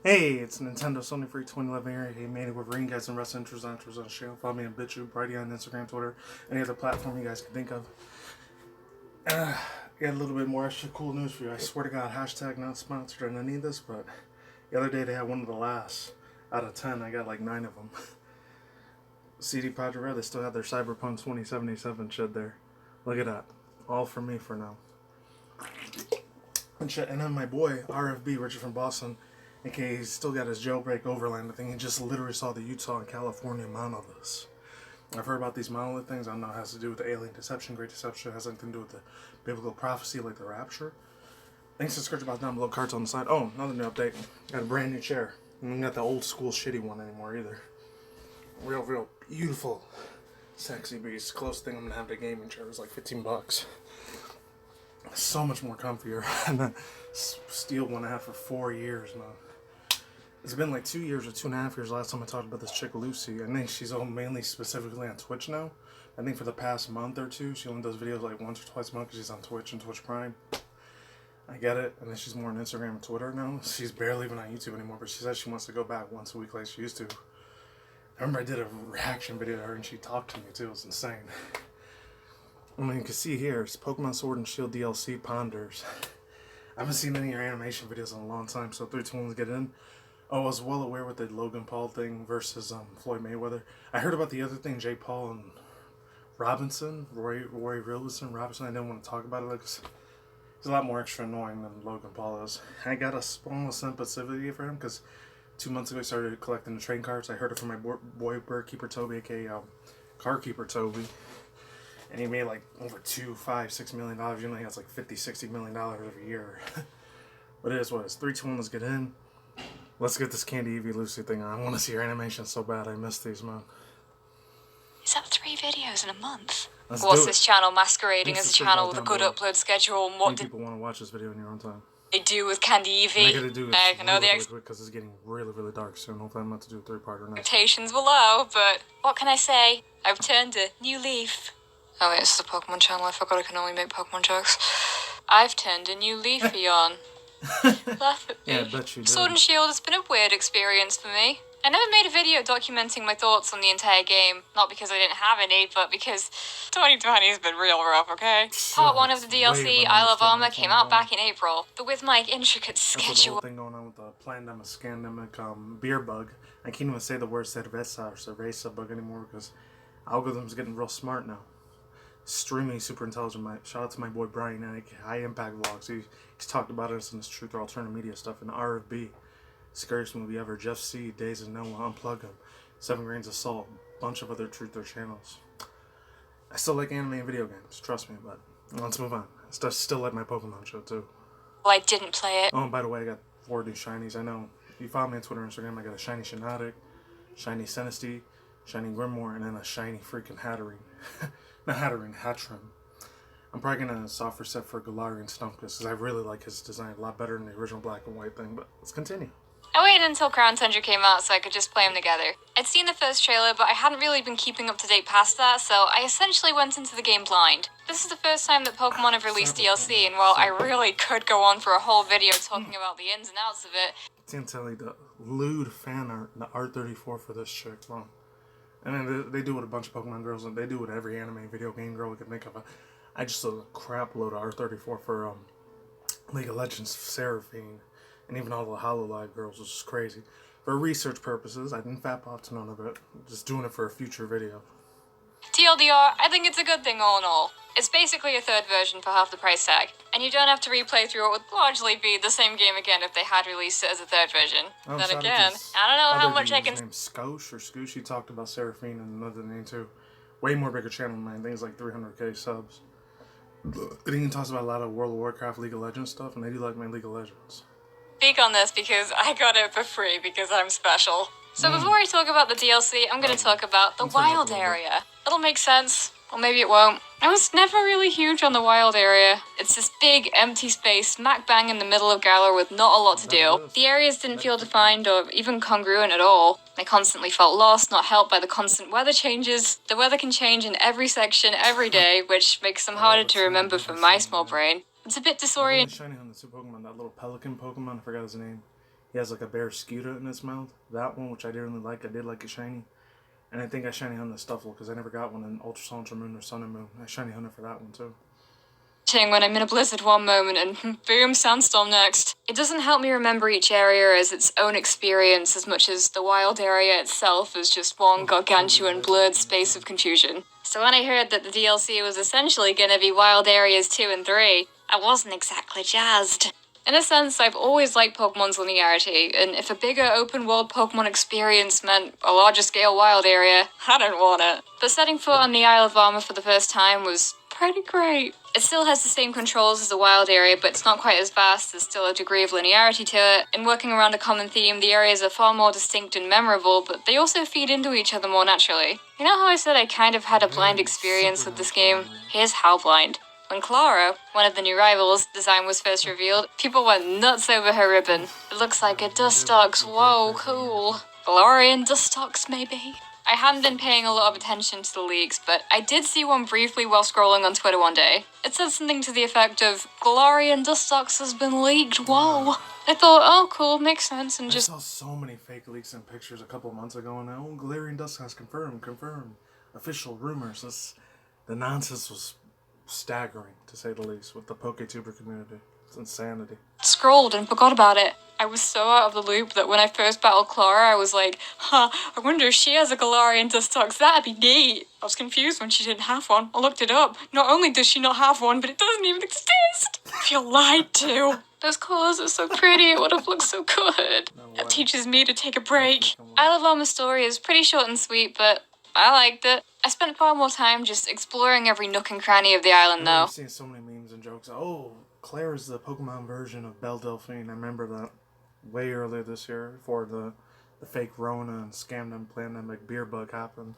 Hey, it's Nintendo Sony for 2011 here. Hey, MannyTendoWolverine, guys, and wrestling intros on the channel. Follow me on BitChute, Brightly on Instagram, Twitter, any other platform you guys can think of. Got a little bit more extra cool news for you. I swear to God, hashtag not sponsored on any of this, but the other day they had one of the last out of 10. I got like 9 of them. CD Projekt Red, they still have their Cyberpunk 2077 shit there. Look at that. All for me for now. And then my boy, RFB, Richard from Boston, aka he's still got his jailbreak overland thing. He just literally saw the Utah and California monoliths. I've heard about these monolith things. I don't know, it has to do with the alien deception, great deception. It has something to do with the biblical prophecy like the rapture. Thanks to search about down below, cards on the side. Oh, another new update. Got a brand new chair. And not the old school shitty one anymore either. Real beautiful, sexy beast. Close thing I'm gonna have to gaming chair. It was like 15 bucks. So much more comfier than the steel one I had for 4 years now. It's been like 2 years or 2.5 years last time I talked about this chick Lucy. I think she's mainly specifically on Twitch now. I think for the past month or two, she only does videos like once or twice a month because she's on Twitch and Twitch Prime. I get it. And then she's more on Instagram and Twitter now. She's barely even on YouTube anymore, but she says she wants to go back once a week like she used to. I remember I did a reaction video to her and she talked to me too. It was insane. I mean, you can see here, it's Pokemon Sword and Shield DLC Ponders. I haven't seen any of your animation videos in a long time, so 3, 2, 1, let's get in. Oh, I was well aware with the Logan Paul thing versus Floyd Mayweather. I heard about the other thing, Jake Paul and Roy Robinson. I didn't want to talk about it because he's a lot more extra annoying than Logan Paul is. I got a small sympathy for him because 2 months ago I started collecting the train cards. I heard it from my boy Birdkeeper Toby, aka Carkeeper Toby. And he made like over $2, $5, $6 million. You know, he has like $50, $60 million every year. But it is what it is. 3, 2, 1, let's get in. Let's get this CandyEvie Lucy thing on. I want to see her animation so bad. I miss these, man. Is that 3 videos in a month? What's this channel masquerading as a channel with a good upload schedule? And what people want to watch this video in your own time? They do with CandyEvie? I gotta do it really quick because it's getting really dark soon. Hopefully I'm not to do a 3-parter now. Expectations were low, but what can I say? I've turned a new leaf. Oh wait, this is a Pokemon channel. I forgot I can only make Pokemon jokes. I've turned a new leaf, Eon. Laugh at me. Yeah, I bet you did. Sword and Shield has been a weird experience for me. I never made a video documenting my thoughts on the entire game, not because I didn't have any, but because 2020 has been real rough, okay? Part 1 of the DLC, Isle of Armor, came out back in April, but with my intricate schedule... That's the whole thing going on with the pandemic, scandemic, beer bug. I can't even say the word cerveza or cerveza bug anymore because algorithm's getting real smart now. Extremely super intelligent. Shout out to my boy Brian at High Impact Vlogs. He's talked about us in his Truth or Alternative Media stuff. And RFB, scariest movie ever. Jeff C, Days of Noah, Unplug Him, 7 Grains of Salt, bunch of other Truth or channels. I still like anime and video games, trust me. But let's move on. I still like my Pokemon show too. Well, I didn't play it. Oh, and by the way, I got 4 new shinies. I know if you follow me on Twitter and Instagram, I got a shiny Shiinotic, shiny Sinistea, shiny Grimoire, and then a shiny freaking Hatterene. Not Hatterene, Hatchrim. I'm probably going to soft reset for Galarian Stunkus because I really like his design a lot better than the original black and white thing, but let's continue. I waited until Crown Tundra came out so I could just play them together. I'd seen the first trailer, but I hadn't really been keeping up to date past that, so I essentially went into the game blind. This is the first time that Pokemon have released DLC, and while I really could go on for a whole video talking about the ins and outs of it... I can't tell you the lewd fan art, the R34 for this chick, well... And then they do it with a bunch of Pokemon girls, and they do it with every anime video game girl we can think of. I just saw a crap load of R34 for League of Legends, Seraphine, and even all the Hololive girls, which is crazy. For research purposes, I didn't fap off to none of it. I'm just doing it for a future video. TLDR, I think it's a good thing all in all. It's basically a third version for half the price tag, and you don't have to replay through what would largely be the same game again if they had released it as a third version. Then again, I don't know how much I can... His name's Scoosh. He talked about Seraphine and another name too. Way more bigger channel than mine. I think it's like 300k subs. But he talks about a lot of World of Warcraft, League of Legends stuff, and they do like my League of Legends. Speak on this because I got it for free because I'm special. So before I talk about the DLC, I'm going to talk about the wild area. It'll make sense, or maybe it won't. I was never really huge on the wild area. It's this big, empty space, smack bang in the middle of Galar with not a lot to do. The areas didn't feel defined or even congruent at all. I constantly felt lost, not helped by the constant weather changes. The weather can change in every section every day, which makes them harder to remember for my small brain. It's a bit disorienting. Shiny on the 2 Pokemon, that little pelican Pokemon, I forgot his name. he has like a bear scooter in his mouth. That one, which I didn't really like. I did like a shiny. And I think I shiny hunted the Stuffle because I never got one in Ultra Sun, Ultra Moon, or Sun and Moon. I shiny hunted for that one too. When I'm in a blizzard one moment and boom, sandstorm next. It doesn't help me remember each area as its own experience as much as the wild area itself is just one gargantuan blurred space of confusion. So when I heard that the DLC was essentially gonna be Wild Areas 2 and 3, I wasn't exactly jazzed. In a sense, I've always liked Pokemon's linearity, and if a bigger open-world Pokemon experience meant a larger-scale wild area, I didn't want it. But setting foot on the Isle of Armor for the first time was pretty great. It still has the same controls as the wild area, but it's not quite as vast. There's still a degree of linearity to it. In working around a common theme, the areas are far more distinct and memorable, but they also feed into each other more naturally. You know how I said I kind of had a blind experience with this game? Here's how blind. When Clara, one of the new rivals' design was first revealed, people went nuts over her ribbon. It looks like a Dustox, whoa, cool. Galarian Dustox, maybe? I hadn't been paying a lot of attention to the leaks, but I did see one briefly while scrolling on Twitter one day. It said something to the effect of, Galarian Dustox has been leaked, whoa. I thought, oh cool, makes sense, and just... I saw so many fake leaks and pictures a couple months ago, and oh, Galarian Dustox confirmed. Official rumors. The nonsense was staggering, to say the least, with the PokeTuber community. It's insanity. Scrolled and forgot about it. I was so out of the loop that when I first battled Clara, I was like, I wonder if she has a Galarian Dustox, that'd be neat. I was confused when she didn't have one. I looked it up. Not only does she not have one, but it doesn't even exist. I feel lied to. Those colours are so pretty, it would have looked so good. It teaches me to take a break. Isle of Armor's story is pretty short and sweet, but I liked it. I spent far more time just exploring every nook and cranny of the island, though. I've seen so many memes and jokes. Oh, Claire is the Pokemon version of Belle Delphine. I remember that way earlier this year before the fake Rona and scam pandemic beer bug happened.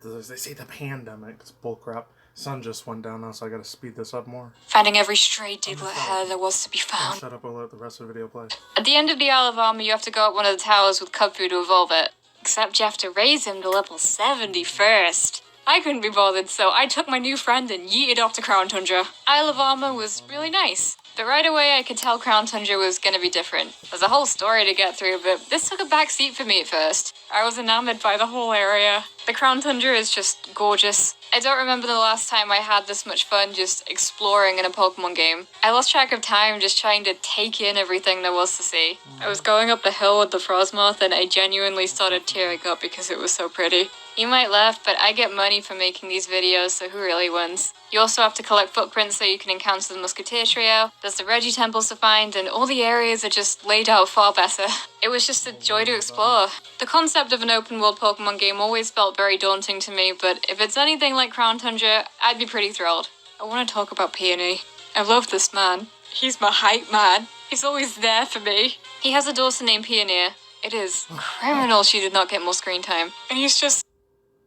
They say the pandemic. It's bullcrap. Sun just went down now, so I gotta speed this up more. Finding every stray diglet hair there was to be found. Shut up, I'll let the rest of the video play. At the end of the Isle of Armor, you have to go up one of the towers with Cubfu to evolve it. Except you have to raise him to level 70 first. I couldn't be bothered, so I took my new friend and yeeted off to Crown Tundra. Isle of Armor was really nice, but right away I could tell Crown Tundra was gonna be different. There's a whole story to get through, but this took a back seat for me at first. I was enamored by the whole area. The Crown Tundra is just gorgeous. I don't remember the last time I had this much fun just exploring in a Pokemon game. I lost track of time just trying to take in everything there was to see. I was going up the hill with the Frostmoth and I genuinely started tearing up because it was so pretty. You might laugh, but I get money for making these videos, so who really wins? You also have to collect footprints so you can encounter the Musketeer Trio, there's the Reggie Temples to find, and all the areas are just laid out far better. It was just a joy to explore. The concept of an open-world Pokemon game always felt very daunting to me, but if it's anything like Crown Tundra, I'd be pretty thrilled. I want to talk about Peony. I love this man. He's my hype man. He's always there for me. He has a daughter named Pioneer. It is criminal she did not get more screen time. And he's just...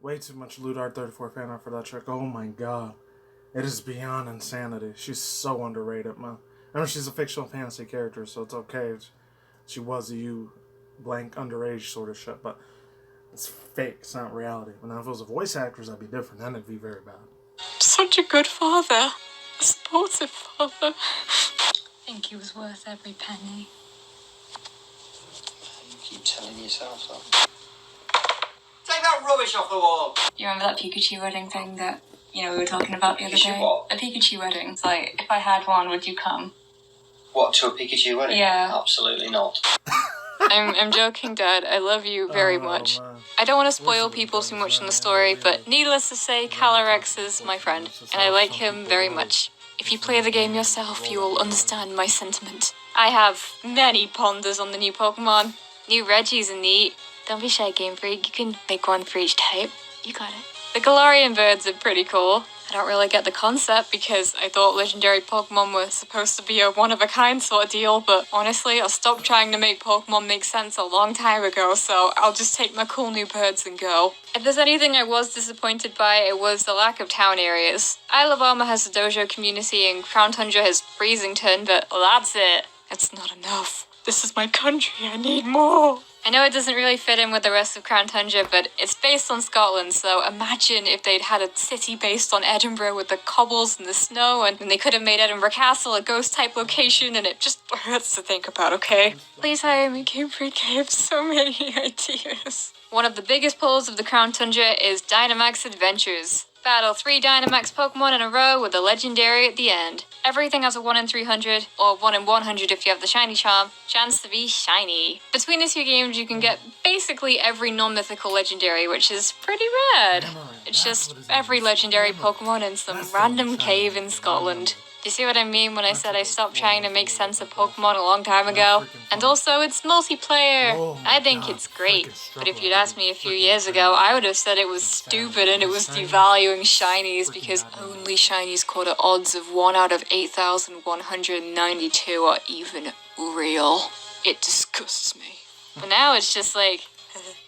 Way too much Ludart34 fan art for that trick. Oh my god. It is beyond insanity. She's so underrated, man. I know she's a fictional fantasy character, so it's okay. She was a blank underage sort of shit, but it's fake. It's not reality. But now if it was a voice actress, that'd be different. Then it'd be very bad. Such a good father. A supportive father. I think he was worth every penny. You keep telling yourself that. Take that rubbish off the wall! You remember that Pikachu wedding thing that, we were talking about the other day? What? A Pikachu wedding. It's like, if I had one, would you come? What, to a Pikachu wedding? Yeah. Absolutely not. I'm joking, Dad. I love you very much. Man. I don't want to spoil people too much in the story, but needless to say, Calyrex is my friend, and I like him very much. If you play the game yourself, you will understand my sentiment. I have many ponders on the new Pokemon. New Reggies are neat. Don't be shy, Game Freak. You can make one for each type. You got it. The Galarian birds are pretty cool. I don't really get the concept because I thought legendary Pokemon were supposed to be a one-of-a-kind sort of deal, but honestly, I stopped trying to make Pokemon make sense a long time ago, so I'll just take my cool new birds and go. If there's anything I was disappointed by, it was the lack of town areas. Isle of Armor has a dojo community and Crown Tundra has Freezington, but that's it. It's not enough. This is my country, I need more. I know it doesn't really fit in with the rest of Crown Tundra, but it's based on Scotland, so imagine if they'd had a city based on Edinburgh with the cobbles and the snow, and they could have made Edinburgh Castle a ghost-type location, and it just hurts to think about, okay? Please hire me, Game Freak, I have so many ideas. One of the biggest pulls of the Crown Tundra is Dynamax Adventures. Battle 3 Dynamax Pokemon in a row with a legendary at the end. Everything has a 1 in 300, or 1 in 100 if you have the shiny charm, chance to be shiny. Between the two games you can get basically every non-mythical legendary, which is pretty rad. It's just every legendary Pokemon in some random cave in Scotland. Do you see what I mean when I said I stopped trying to make sense of Pokemon a long time ago? And also, it's multiplayer. I think it's great. But if you'd asked me a few years ago, I would have said it was stupid and it was devaluing shinies because only shinies quote at odds of 1 out of 8,192 are even real. It disgusts me. But now it's just like,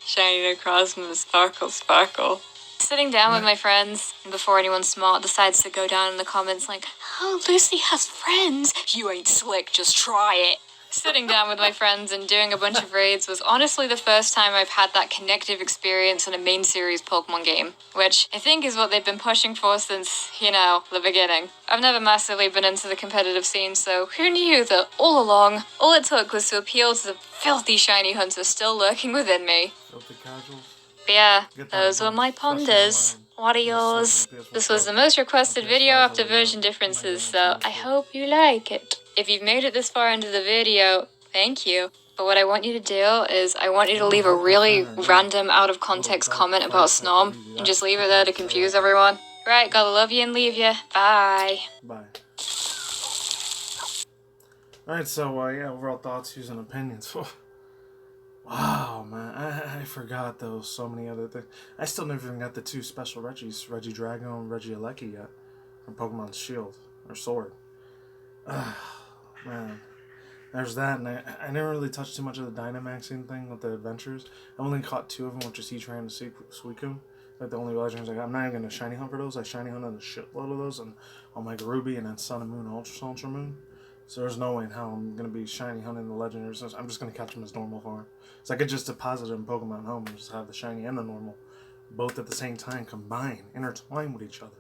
shiny Necrozma, sparkle, sparkle. Sitting down with my friends, and before anyone smart decides to go down in the comments like, oh, Lucy has friends. You ain't slick, just try it. Sitting down with my friends and doing a bunch of raids was honestly the first time I've had that connective experience in a main series Pokemon game, which I think is what they've been pushing for since, you know, the beginning. I've never massively been into the competitive scene, so who knew that all along, all it took was to appeal to the filthy shiny hunter still lurking within me. Filthy casuals. But yeah, those were my ponders. What are yours? This was the most requested video after version differences, so I hope you like it. If you've made it this far into the video, thank you. But what I want you to do is I want you to leave a really random out of context comment about Snom and just leave it there to confuse everyone. Right, gotta love you and leave you. Bye. Bye. Alright, so yeah, overall thoughts, views, and opinions. Wow, man, I forgot those so many other things. I still never even got the 2 special Reggies, Regidrago and Regieleki yet, from Pokemon Shield, or Sword. Man, there's that, and I never really touched too much of the Dynamaxing thing with the adventures. I only caught 2 of them, which is Heatran and Suicune. Like the only legendaries I got. I'm not even going to shiny hunt for those. I shiny hunted a shitload of those on Omega Ruby and then Sun and Moon and Ultra Moon. So there's no way in hell I'm going to be shiny hunting the legendaries. I'm just going to catch them as normal form. So I could just deposit them in Pokemon Home and just have the shiny and the normal both at the same time combine, intertwine with each other.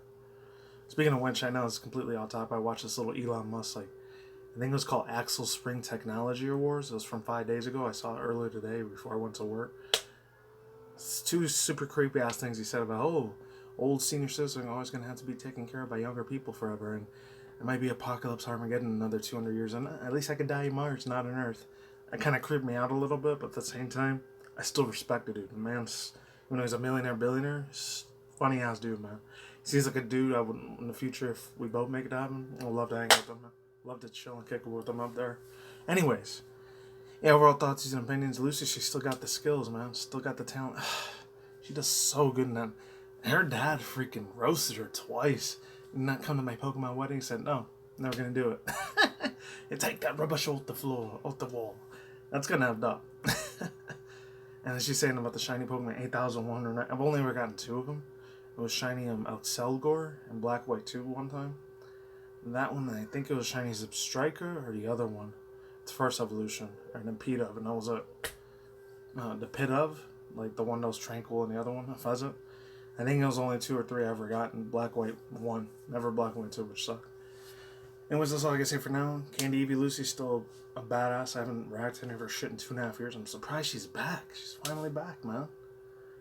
Speaking of which, I know it's completely off topic. I watched this little Elon Musk, I think it was called Axel Spring Technology Awards. It was from 5 days ago. I saw it earlier today before I went to work. It's 2 super creepy ass things he said about, old senior citizens are always going to have to be taken care of by younger people forever, and it might be apocalypse Armageddon in another 200 years, and at least I could die in Mars, not on Earth. That kind of creeped me out a little bit, but at the same time, I still respected it. The man's, even though he's a millionaire, billionaire, funny ass dude, man. He seems like a dude I would, in the future, if we both make it happen, I'd love to hang with him, man. Love to chill and kick it with him up there. Anyways, yeah, overall thoughts, views, and opinions. Lucy, she still got the skills, man. Still got the talent. She does so good in that. Her dad freaking roasted her twice. Did not come to my Pokemon wedding. Said, no, never gonna do it. You take that rubbish off the floor, off the wall. That's gonna have up. And then she's saying about the shiny Pokemon 8,109. I've only ever gotten 2 of them. It was shiny Excelgor and Black White 2 one time. That one, I think it was shiny Zipstriker or the other one. It's first evolution, or the Pidove, and that was the Pidove, like the one that was Tranquil and the other one, a Pheasant. I think it was only 2 or 3 I ever got in Black White 1. Never Black White 2, which sucked. Anyways, that's all I can say for now. CandyEvie Lucy's still a badass. I haven't reacted to her shit in 2.5 years. I'm surprised she's back. She's finally back, man.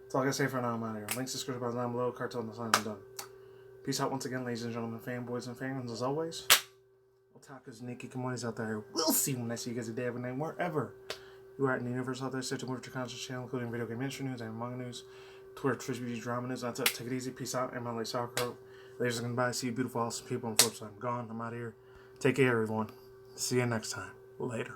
That's all I can say for now. I'm out of here. Links to the description down below. Cartel and the sign. I'm done. Peace out once again, ladies and gentlemen, fanboys and fans. As always, otakus, Nikki, Kamonis out there. We'll see when I see you guys a day every night, wherever you are in the universe out there. Stay tuned with your content channel, including video game industry news and manga news, Twitter, Twitch, beauty, drama news. That's it. Take it easy. Peace out. I'm LA Sauerkraut. Ladies and goodbye. See you beautiful, awesome people on the flip side. I'm gone. I'm out of here. Take care, everyone. See you next time. Later.